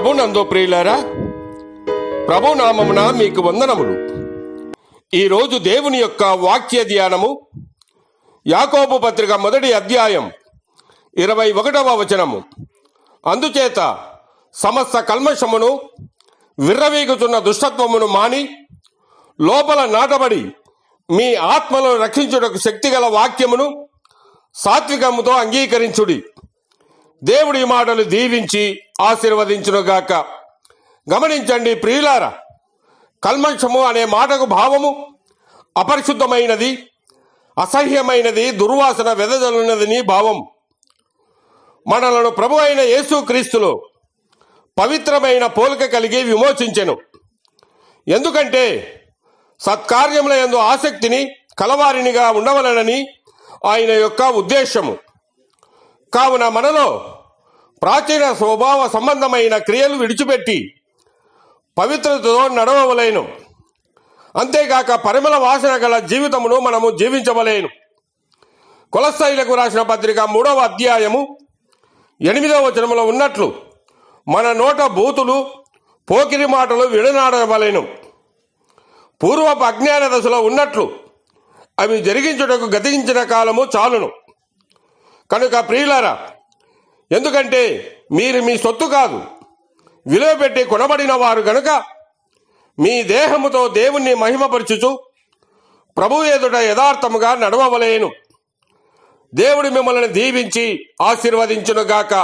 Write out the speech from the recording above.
ప్రభునందు ప్రియులారా, ప్రభు నామమున మీకు వందనములు. ఈరోజు దేవుని యొక్క వాక్య ధ్యానము యాకోబు పత్రిక 1వ అధ్యాయం 21వ వచనము. అందుచేత సమస్త కల్మషమును విర్రవీగుతున్న దుష్టత్వమును మాని లోపల నాటబడి మీ ఆత్మలను రక్షించుటకు శక్తిగల వాక్యమును సాత్వికముతో అంగీకరించుడి. దేవుడి మాటలు దీవించి ఆశీర్వదించునుగాక. గమనించండి ప్రియులారా, కల్మషము అనే మాటకు భావము అపరిశుద్ధమైనది, అసహ్యమైనది, దుర్వాసన వెదజల్లున్నదని భావం. మనలను ప్రభు అయిన యేసుక్రీస్తులో పవిత్రమైన పోలిక కలిగి విమోచించెను. ఎందుకంటే సత్కార్యముల యందు ఆసక్తిని కలవారినిగా ఉండవలనని ఆయన యొక్క ఉద్దేశము. కావున మనలో ప్రాచీన స్వభావ సంబంధమైన క్రియలు విడిచిపెట్టి పవిత్రతతో నడవవలేను. అంతేగాక పరిమళ వాసన గల జీవితమును మనము జీవించవలేను. కొలస్సీయులకు రాసిన పత్రిక 3వ అధ్యాయము 8వ వచనములో ఉన్నట్లు మన నోట బూతులు, పోకిరి మాటలు విడనాడవలేను. పూర్వపు అజ్ఞాన దశలో ఉన్నట్లు అవి జరిగించుటకు గతించిన కాలము చాలును. కనుక ప్రియులారా, ఎందుకంటే మీరు మీ సొత్తు కాదు, విలువ పెట్టి కొనబడిన వారు గనుక మీ దేహముతో దేవుణ్ణి మహిమపరచుచు ప్రభు ఎదుట యథార్థముగా నడవవలేను. దేవుడు మిమ్మల్ని దీవించి ఆశీర్వదించునుగాక.